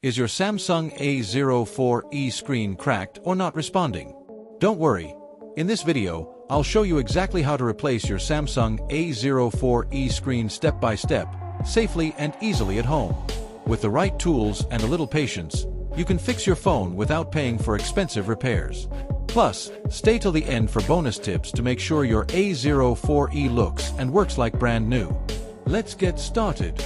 Is your Samsung A04e screen cracked or not responding? Don't worry. In this video, I'll show you exactly how to replace your Samsung A04e screen step by step, safely and easily at home. With the right tools and a little patience, you can fix your phone without paying for expensive repairs. Plus, stay till the end for bonus tips to make sure your A04e looks and works like brand new. Let's get started.